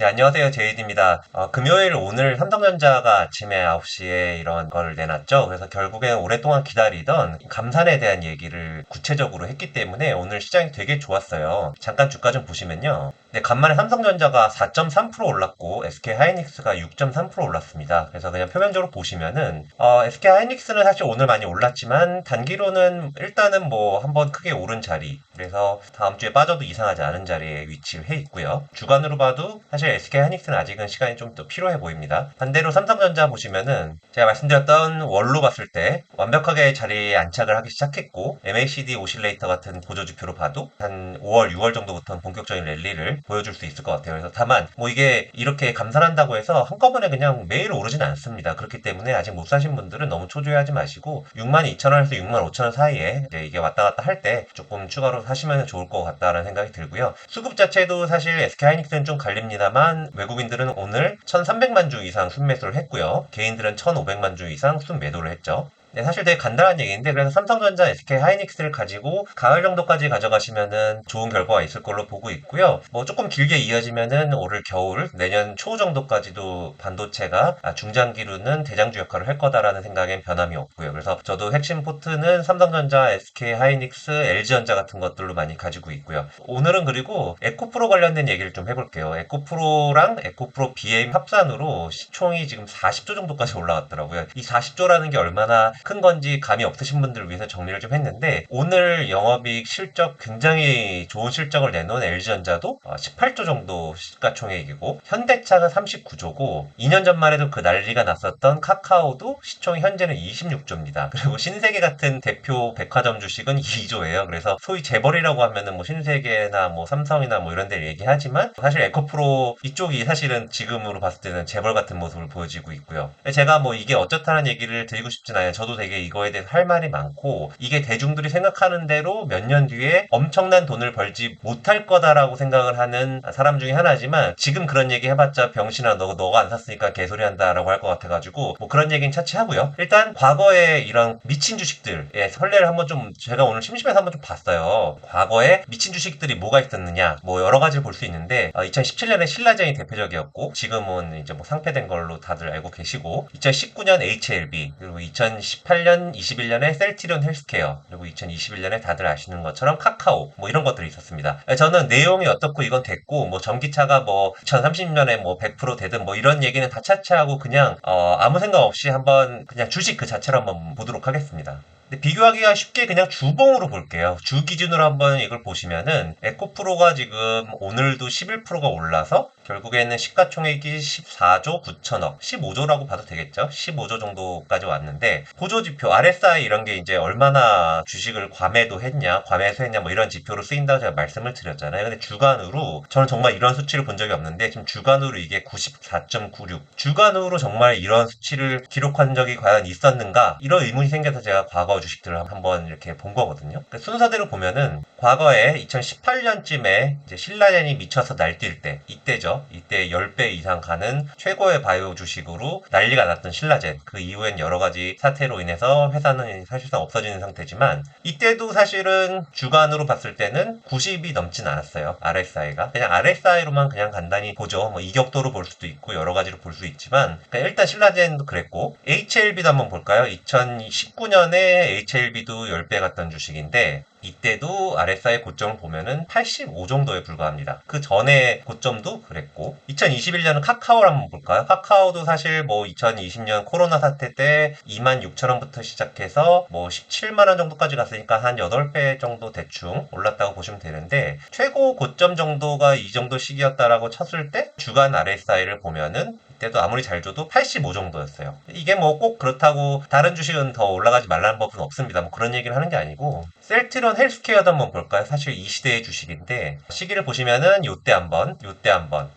네, 안녕하세요. 제이드입니다. 금요일 오늘 삼성전자가 아침에 9시에 이런 걸 내놨죠. 그래서 결국엔 오랫동안 기다리던 감산에 대한 얘기를 구체적으로 했기 때문에 오늘 시장이 되게 좋았어요. 잠깐 주가 좀 보시면요. 네, 간만에 삼성전자가 4.3% 올랐고 SK하이닉스가 6.3% 올랐습니다. 그래서 그냥 표면적으로 보시면은 SK하이닉스는 사실 오늘 많이 올랐지만 단기로는 일단은 뭐 한번 크게 오른 자리, 그래서 다음 주에 빠져도 이상하지 않은 자리에 위치를 해 있고요. 주간으로 봐도 사실 SK하이닉스는 아직은 시간이 좀 더 필요해 보입니다. 반대로 삼성전자 보시면은 제가 말씀드렸던 월로 봤을 때 완벽하게 자리에 안착을 하기 시작했고, MACD 오실레이터 같은 보조지표로 봐도 한 5월, 6월 정도부터는 본격적인 랠리를 보여줄 수 있을 것 같아요. 그래서 다만 뭐 이게 이렇게 감산한다고 해서 한꺼번에 그냥 매일 오르진 않습니다. 그렇기 때문에 아직 못 사신 분들은 너무 초조해하지 마시고 62,000원에서 65,000원 사이에 이제 이게 왔다 갔다 할 때 조금 추가로 사시면 좋을 것 같다라는 생각이 들고요. 수급 자체도 사실 SK하이닉스는 좀 갈립니다만 외국인들은 오늘 1,300만 주 이상 순매수를 했고요. 개인들은 1,500만 주 이상 순매도를 했죠. 네, 사실 되게 간단한 얘기인데, 그래서 삼성전자, SK하이닉스를 가지고 가을 정도까지 가져가시면은 좋은 결과가 있을 걸로 보고 있고요. 뭐 조금 길게 이어지면은 올 겨울, 내년 초 정도까지도 반도체가 중장기로는 대장주 역할을 할 거다라는 생각엔 변함이 없고요. 그래서 저도 핵심 포트는 삼성전자, SK하이닉스, LG전자 같은 것들로 많이 가지고 있고요. 오늘은 그리고 에코프로 관련된 얘기를 좀 해볼게요. 에코프로랑 에코프로 BM 합산으로 시총이 지금 40조 정도까지 올라갔더라고요. 이 40조라는 게 얼마나 큰 건지 감이 없으신 분들을 위해서 정리를 좀 했는데, 오늘 영업이익 실적 굉장히 좋은 실적을 내놓은 LG전자도 18조 정도 시가총액이고, 현대차가 39조고, 2년 전만 해도 그 난리가 났었던 카카오도 시총이 현재는 26조입니다. 그리고 신세계 같은 대표 백화점 주식은 2조예요. 그래서 소위 재벌이라고 하면은 뭐 신세계나 뭐 삼성이나 뭐 이런 데를 얘기하지만, 사실 에코프로 이쪽이 사실은 지금으로 봤을 때는 재벌 같은 모습을 보여지고 있고요. 제가 뭐 이게 어쩌다는 얘기를 드리고 싶진 않아요. 저도 되게 이거에 대해서 할 말이 많고, 이게 대중들이 생각하는 대로 몇 년 뒤에 엄청난 돈을 벌지 못할 거다라고 생각을 하는 사람 중에 하나지만, 지금 그런 얘기 해봤자 병신아 너가 안 샀으니까 개소리 한다라고 할 것 같아가지고 뭐 그런 얘기는 차치하고요. 일단 과거에 이런 미친 주식들의 선례를 한번 좀 제가 오늘 심심해서 한번 좀 봤어요. 과거에 미친 주식들이 뭐가 있었느냐, 뭐 여러 가지를 볼 수 있는데 2017년에 신라젠이 대표적이었고, 지금은 이제 뭐 상폐된 걸로 다들 알고 계시고, 2019년 HLB, 그리고 2018년, 21년에 셀트리온 헬스케어, 그리고 2021년에 다들 아시는 것처럼 카카오, 뭐 이런 것들이 있었습니다. 저는 내용이 어떻고 이건 됐고, 뭐 전기차가 뭐 2030년에 뭐 100% 되든 뭐 이런 얘기는 다 차치하고 그냥 아무 생각 없이 한번 그냥 주식 그 자체로 한번 보도록 하겠습니다. 근데 비교하기가 쉽게 그냥 주봉으로 볼게요. 주 기준으로 한번 이걸 보시면은 에코프로가 지금 오늘도 11%가 올라서 결국에는 시가총액이 14조 9천억, 15조라고 봐도 되겠죠? 15조 정도까지 왔는데, 보조지표, RSI 이런 게 이제 얼마나 주식을 과매도했냐, 과매수했냐, 뭐 이런 지표로 쓰인다고 제가 말씀을 드렸잖아요. 근데 주간으로, 저는 정말 이런 수치를 본 적이 없는데, 지금 주간으로 이게 94.96. 주간으로 정말 이런 수치를 기록한 적이 과연 있었는가? 이런 의문이 생겨서 제가 과거 주식들을 한번 이렇게 본 거거든요. 그러니까 순서대로 보면은, 과거에 2018년쯤에 이제 신라젠이 미쳐서 날뛸 때, 이때죠. 이때 10배 이상 가는 최고의 바이오 주식으로 난리가 났던 신라젠. 그 이후엔 여러 가지 사태로 인해서 회사는 사실상 없어지는 상태지만, 이때도 사실은 주간으로 봤을 때는 90이 넘진 않았어요. RSI가. 그냥 RSI로만 그냥 간단히 보죠. 뭐 이격도로 볼 수도 있고 여러 가지로 볼 수 있지만, 그러니까 일단 신라젠도 그랬고, HLB도 한번 볼까요? 2019년에 HLB도 10배 갔던 주식인데, 이때도 RSI 고점을 보면은 85 정도에 불과합니다. 그 전에 고점도 그랬고, 2021년은 카카오를 한번 볼까요? 카카오도 사실 뭐 2020년 코로나 사태 때 26,000원부터 시작해서 뭐 17만원 정도까지 갔으니까 한 8배 정도 대충 올랐다고 보시면 되는데, 최고 고점 정도가 이 정도 시기였다라고 쳤을 때 주간 RSI를 보면은 이때도 아무리 잘 줘도 85 정도였어요. 이게 뭐 꼭 그렇다고 다른 주식은 더 올라가지 말라는 법은 없습니다. 뭐 그런 얘기를 하는 게 아니고, 셀트리온 헬스케어도 한번 볼까요? 사실 이 시대의 주식인데, 시기를 보시면은 요때 한번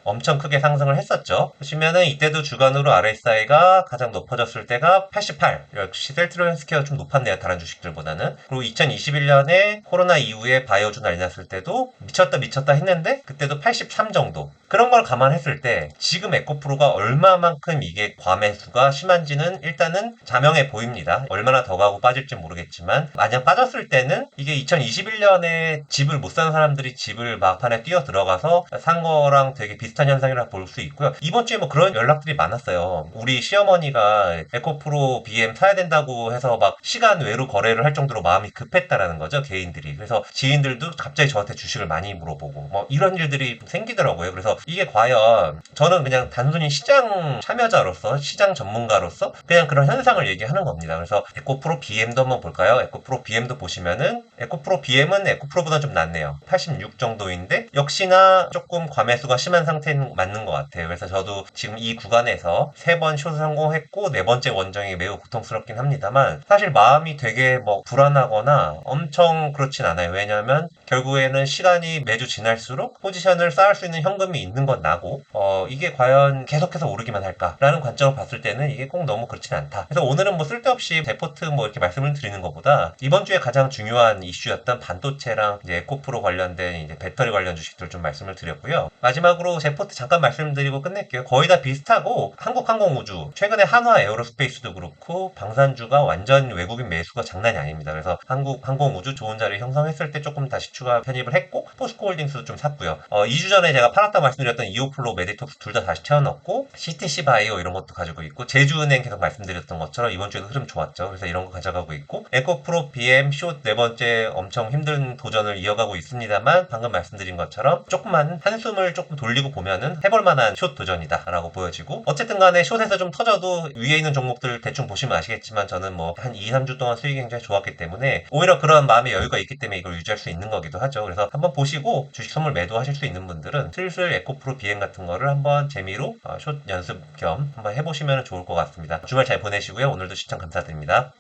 엄청 크게 상승을 했었죠. 보시면은 이때도 주간으로 RSI가 가장 높아졌을 때가 88. 역시 셀트리온 헬스케어 좀 높았네요. 다른 주식들보다는. 그리고 2021년에 코로나 이후에 바이오주 난리 났을 때도 미쳤다 했는데 그때도 83 정도. 그런 걸 감안했을 때 지금 에코프로가 얼마만큼 이게 과매수가 심한지는 일단은 자명해 보입니다. 얼마나 더 가고 빠질지 모르겠지만 만약 빠졌을 때는 이게 2021년에 집을 못 사는 사람들이 집을 막판에 뛰어 들어가서 산 거랑 되게 비슷한 현상이라 볼 수 있고요. 이번 주에 뭐 그런 연락들이 많았어요. 우리 시어머니가 에코프로 BM 사야 된다고 해서 막 시간 외로 거래를 할 정도로 마음이 급했다라는 거죠, 개인들이. 그래서 지인들도 갑자기 저한테 주식을 많이 물어보고 뭐 이런 일들이 생기더라고요. 그래서 이게 과연 저는 그냥 단순히 시장 참여자로서 시장 전문가로서 그냥 그런 현상을 얘기하는 겁니다. 그래서 에코프로 BM도 한번 볼까요? 에코프로 BM도 보시면은 에코프로 BM은 에코프로보다 좀 낫네요. 86 정도인데 역시나 조금 과매수가 심한 상태는 맞는 것 같아요. 그래서 저도 지금 이 구간에서 3번 숏을 성공했고 4번째 원정이 매우 고통스럽긴 합니다만 사실 마음이 되게 뭐 불안하거나 엄청 그렇진 않아요. 왜냐하면 결국에는 시간이 매주 지날수록 포지션을 쌓을 수 있는 현금이 있는 건 나고 이게 과연 계속해서 오르기만 할까라는 관점을 봤을 때는 이게 꼭 너무 그렇진 않다. 그래서 오늘은 뭐 쓸데없이 데포트 뭐 이렇게 말씀을 드리는 것보다 이번 주에 가장 중요한 이슈였던 반도체랑 이제 에코프로 관련된 이제 배터리 관련 주식들 좀 말씀을 드렸고요. 마지막으로 제포트 잠깐 말씀드리고 끝낼게요. 거의 다 비슷하고 한국항공우주 최근에 한화 에어로스페이스도 그렇고 방산주가 완전 외국인 매수가 장난이 아닙니다. 그래서 한국항공우주 좋은 자리 형성했을 때 조금 다시 추가 편입을 했고 포스코홀딩스도 좀 샀고요. 2주 전에 제가 팔았다 말씀드렸던 이오플로 메디톡스 둘 다 다시 채워넣고 CTC 바이오 이런 것도 가지고 있고 제주은행 계속 말씀드렸던 것처럼 이번 주에도 흐름 좋았죠. 그래서 이런 거 가져가고 있고 에코프로 BM 숏 4번째 엄청 힘든 도전을 이어가고 있습니다만 방금 말씀드린 것처럼 조금만 한숨을 조금 돌리고 보면은 해볼 만한 숏 도전이다 라고 보여지고 어쨌든 간에 숏에서 좀 터져도 위에 있는 종목들 대충 보시면 아시겠지만 저는 뭐 한 2, 3주 동안 수익이 굉장히 좋았기 때문에 오히려 그런 마음의 여유가 있기 때문에 이걸 유지할 수 있는 거기도 하죠. 그래서 한번 보시고 주식 선물 매도하실 수 있는 분들은 슬슬 에코프로 BM 같은 거를 한번 재미로 숏 연습 겸 한번 해보시면 좋을 것 같습니다. 주말 잘 보내시고요. 오늘도 시청 감사드립니다.